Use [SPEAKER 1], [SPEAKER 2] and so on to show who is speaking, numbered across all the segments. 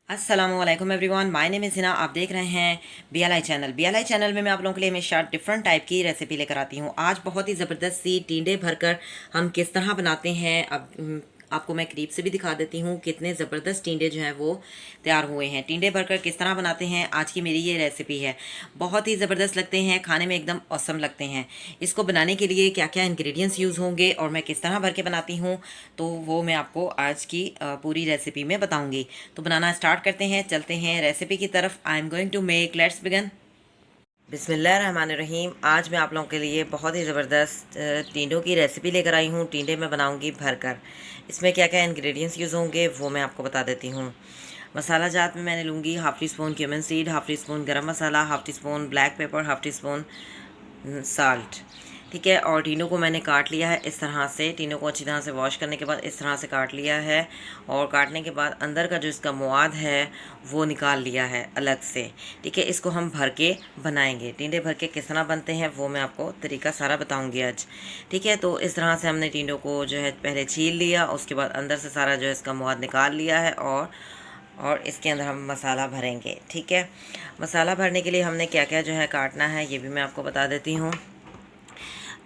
[SPEAKER 1] अस्सलामुअलैकुम everyone, my name is Hina. आप देख रहे हैं BLI चैनल में मैं आप लोगों के लिए हमेशा डिफरेंट टाइप की रेसिपी लेकर आती हूँ। आज बहुत ही ज़बरदस्त सी टिंडे भरकर हम किस तरह बनाते हैं, अब आपको मैं करीब से भी दिखा देती हूँ कितने ज़बरदस्त टिंडे जो हैं वो तैयार हुए हैं। टिंडे भरकर किस तरह बनाते हैं, आज की मेरी ये रेसिपी है। बहुत ही ज़बरदस्त लगते हैं, खाने में एकदम औसम लगते हैं। इसको बनाने के लिए क्या क्या इंग्रेडिएंट्स यूज़ होंगे और मैं किस तरह भर के बनाती हूँ, तो वो मैं आपको आज की पूरी रेसिपी में बताऊँगी। तो बनाना स्टार्ट करते हैं, चलते हैं रेसिपी की तरफ। I am going to make, let's begin. बिस्मिल्लाहिर्रहमानिर्रहीम। आज मैं आप लोगों के लिए बहुत ही ज़बरदस्त टिंडों की रेसिपी लेकर आई हूँ। टिंडे मैं बनाऊँगी भरकर। इसमें क्या क्या इंग्रेडिएंट्स यूज़ होंगे वो मैं आपको बता देती हूँ। मसाला जात में मैंने लूँगी half teaspoon cumin seed, half teaspoon garam masala, half teaspoon black pepper, half teaspoon salt. ठीक है, और टीनों को मैंने काट लिया है इस तरह से। टीनों को अच्छी तरह से वॉश करने के बाद इस तरह से काट लिया है, और काटने के बाद अंदर का जो इसका मवाद है वो निकाल लिया है अलग से। ठीक है, इसको हम भर के बनाएंगे। टिंडे भर के किस तरह बनते हैं वो मैं आपको तरीका सारा बताऊंगी आज। ठीक है, तो इस तरह से हमने टिंडों को जो है पहले छील लिया, उसके बाद अंदर से सारा जो है इसका मवाद निकाल लिया है, और इसके अंदर हम मसाला भरेंगे। ठीक है, मसाला भरने के लिए हमने क्या क्या जो है काटना है ये भी मैं आपको बता देती हूँ।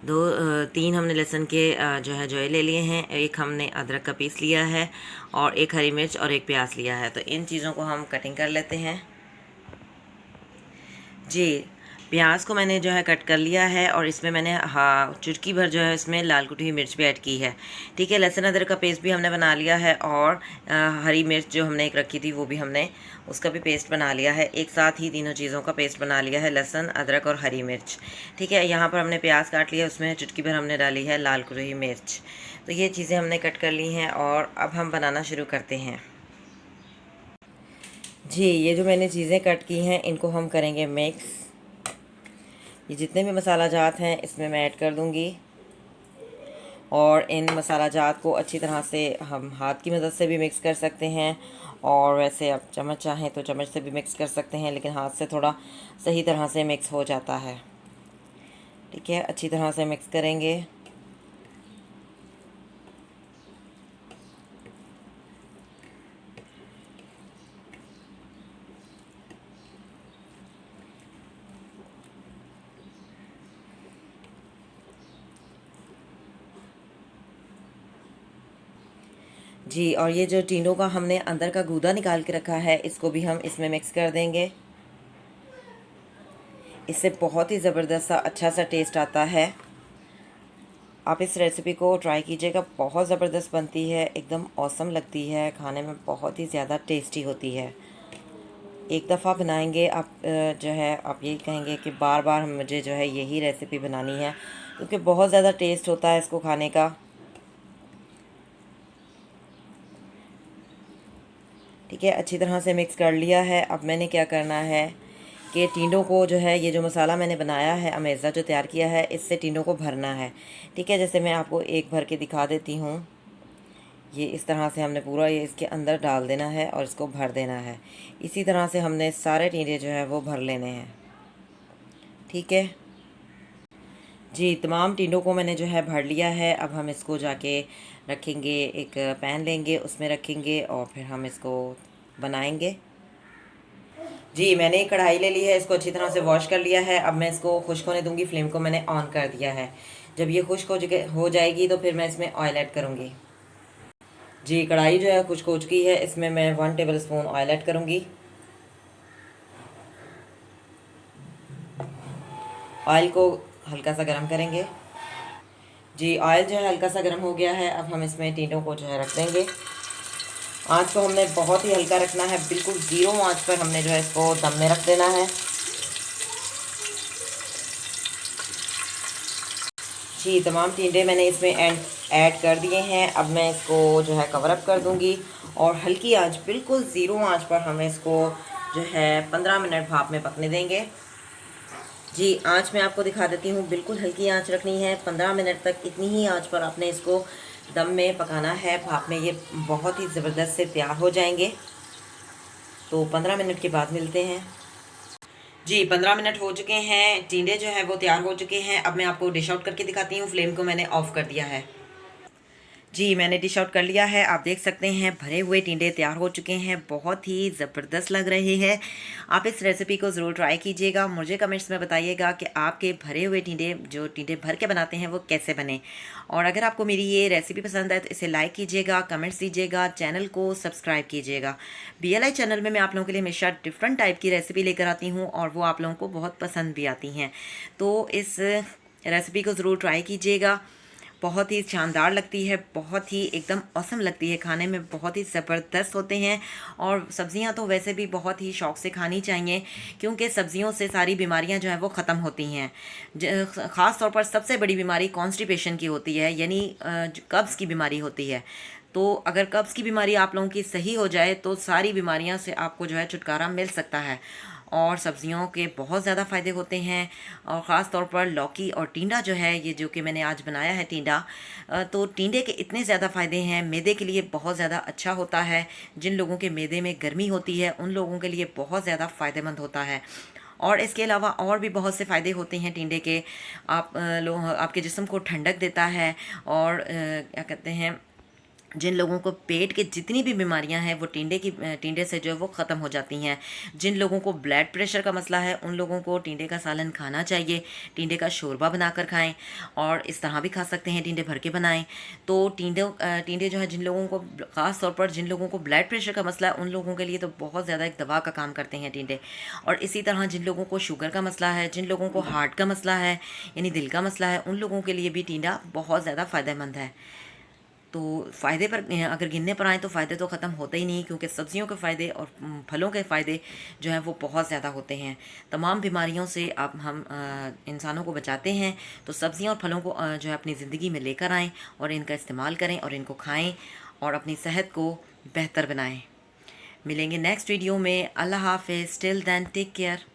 [SPEAKER 1] तीन हमने लहसुन के जो है जोए ले लिए हैं, एक हमने अदरक का पीस लिया है, और एक हरी मिर्च और एक प्याज लिया है। तो इन चीज़ों को हम कटिंग कर लेते हैं। जी, प्याज को मैंने जो है कट कर लिया है, और इसमें मैंने चुटकी भर जो है इसमें लाल कुटी हुई मिर्च भी ऐड की है। ठीक है, लहसुन अदरक का पेस्ट भी हमने बना लिया है, और हरी मिर्च जो हमने एक रखी थी वो भी हमने उसका भी पेस्ट बना लिया है। एक साथ ही तीनों चीज़ों का पेस्ट बना लिया है, लहसुन अदरक और हरी मिर्च। ठीक है, यहाँ पर हमने प्याज काट लिया, उसमें चुटकी भर हमने डाली है लाल कुटी हुई मिर्च। तो ये चीज़ें हमने कट कर ली हैं, और अब हम बनाना शुरू करते हैं। जी, ये जो मैंने चीज़ें कट की हैं इनको हम करेंगे मिक्स। ये जितने भी मसाला जात हैं इसमें मैं ऐड कर दूंगी, और इन मसाला जात को अच्छी तरह से हम हाथ की मदद से भी मिक्स कर सकते हैं, और वैसे आप चम्मच चाहें तो चम्मच से भी मिक्स कर सकते हैं, लेकिन हाथ से थोड़ा सही तरह से मिक्स हो जाता है। ठीक है, अच्छी तरह से मिक्स करेंगे। जी, और ये जो टीनों का हमने अंदर का गूदा निकाल के रखा है इसको भी हम इसमें मिक्स कर देंगे। इससे बहुत ही ज़बरदस्त सा अच्छा सा टेस्ट आता है। आप इस रेसिपी को ट्राई कीजिएगा, बहुत ज़बरदस्त बनती है, एकदम औसम लगती है, खाने में बहुत ही ज़्यादा टेस्टी होती है। एक दफ़ा बनाएंगे आप जो है आप यही कहेंगे कि बार बार मुझे जो है यही रेसिपी बनानी है, क्योंकि बहुत ज़्यादा टेस्ट होता है इसको खाने का। ठीक है, अच्छी तरह से मिक्स कर लिया है। अब मैंने क्या करना है कि टिंडों को जो है ये जो मसाला मैंने बनाया है, अमेज़ा जो तैयार किया है, इससे टिंडों को भरना है। ठीक है, जैसे मैं आपको एक भर के दिखा देती हूँ। ये इस तरह से हमने पूरा ये इसके अंदर डाल देना है और इसको भर देना है। इसी तरह से हमने सारे टिंडे जो है वो भर लेने हैं। ठीक है जी, तमाम टिंडों को मैंने जो है भर लिया है। अब हम इसको जाके रखेंगे, एक पैन लेंगे, उसमें रखेंगे, और फिर हम इसको बनाएंगे। जी, मैंने एक कढ़ाई ले ली है, इसको अच्छी तरह से वॉश कर लिया है। अब मैं इसको खुश्क होने दूंगी, फ्लेम को मैंने ऑन कर दिया है। जब ये खुश्क हो जाएगी तो फिर मैं इसमें ऑयल ऐड करूँगी। जी, कढ़ाई जो है खुश्क हो चुकी है, इसमें मैं 1 टेबल स्पून ऑयल ऐड करूँगी। ऑयल को हल्का सा गर्म करेंगे। जी, ऑयल जो है हल्का सा गर्म हो गया है। अब हम इसमें टिंडों को जो है रख देंगे। आँच को हमने बहुत ही हल्का रखना है, बिल्कुल ज़ीरो आँच पर हमने जो है इसको दम में रख देना है। जी, तमाम टिंडे मैंने इसमें ऐड कर दिए हैं। अब मैं इसको जो है कवर अप कर दूंगी, और हल्की आंच, बिल्कुल ज़ीरो आंच पर हम इसको जो है 15 मिनट भाप में पकने देंगे। जी, आंच मैं आपको दिखा देती हूँ, बिल्कुल हल्की आंच रखनी है। 15 मिनट तक इतनी ही आंच पर आपने इसको दम में पकाना है, भाप में। ये बहुत ही ज़बरदस्त से तैयार हो जाएंगे। तो 15 मिनट के बाद मिलते हैं। जी, 15 मिनट हो चुके हैं, टिंडे जो है वो तैयार हो चुके हैं। अब मैं आपको डिश आउट करके दिखाती हूँ। फ्लेम को मैंने ऑफ़ कर दिया है। जी, मैंने डिश आउट कर लिया है। आप देख सकते हैं भरे हुए टिंडे तैयार हो चुके हैं, बहुत ही ज़बरदस्त लग रहे हैं। आप इस रेसिपी को ज़रूर ट्राई कीजिएगा। मुझे कमेंट्स में बताइएगा कि आपके भरे हुए टिंडे, जो टिंडे भर के बनाते हैं, वो कैसे बने। और अगर आपको मेरी ये रेसिपी पसंद आए तो इसे लाइक कीजिएगा, कमेंट्स दीजिएगा, चैनल को सब्सक्राइब कीजिएगा। BLI चैनल में मैं आप लोगों के लिए हमेशा डिफरेंट टाइप की रेसिपी लेकर आती हूँ और वो आप लोगों को बहुत पसंद भी आती हैं। तो इस रेसिपी को ज़रूर ट्राई कीजिएगा। बहुत ही शानदार लगती है, बहुत ही एकदम औसम लगती है, खाने में बहुत ही ज़बरदस्त होते हैं। और सब्ज़ियां तो वैसे भी बहुत ही शौक़ से खानी चाहिए, क्योंकि सब्ज़ियों से सारी बीमारियां जो हैं वो ख़त्म होती हैं। ख़ास तौर पर सबसे बड़ी बीमारी कॉन्स्टिपेशन की होती है, यानी कब्ज़ की बीमारी होती है। तो अगर कब्ज़ की बीमारी आप लोगों की सही हो जाए तो सारी बीमारियां से आपको जो है छुटकारा मिल सकता है। और सब्जियों के बहुत ज़्यादा फ़ायदे होते हैं। और ख़ास तौर पर लौकी और टिंडा जो है, ये जो कि मैंने आज बनाया है टिंडा, तो टिंडे के इतने ज़्यादा फ़ायदे हैं, मैदे के लिए बहुत ज़्यादा अच्छा होता है। जिन लोगों के मैदे में गर्मी होती है उन लोगों के लिए बहुत ज़्यादा फ़ायदेमंद होता है। और इसके अलावा और भी बहुत से फ़ायदे होते हैं टिंडे के। आपके जिस्म को ठंडक देता है। और क्या कहते हैं, जिन लोगों को पेट की जितनी भी बीमारियां हैं वो टिंडे से जो है वो ख़त्म हो जाती हैं। जिन लोगों को ब्लड प्रेशर का मसला है उन लोगों को टिंडे का सालन खाना चाहिए। टिंडे का शोरबा बनाकर खाएं, और इस तरह भी खा सकते हैं, टिंडे भर के बनाएं। तो टिंडे जो है, जिन लोगों को, ख़ास तौर पर जिन लोगों को ब्लड प्रेशर का मसला है उन लोगों के लिए तो बहुत ज़्यादा एक दवा का काम करते हैं टिंडे। और इसी तरह जिन लोगों को शुगर का मसला है, जिन लोगों को हार्ट का मसला है, यानी दिल का मसला है, उन लोगों के लिए भी टिंडा बहुत ज़्यादा फ़ायदेमंद है। तो फ़ायदे पर अगर गिनने पर आए तो फ़ायदे तो ख़त्म होते ही नहीं, क्योंकि सब्जियों के फ़ायदे और फलों के फ़ायदे जो हैं वो बहुत ज़्यादा होते हैं। तमाम बीमारियों से आप हम इंसानों को बचाते हैं। तो सब्जियां और फलों को जो है अपनी ज़िंदगी में लेकर आएँ और इनका इस्तेमाल करें और इनको खाएँ और अपनी सेहत को बेहतर बनाएँ। मिलेंगे नेक्स्ट वीडियो में। अल्लाह हाफ़िज़। Till then take care.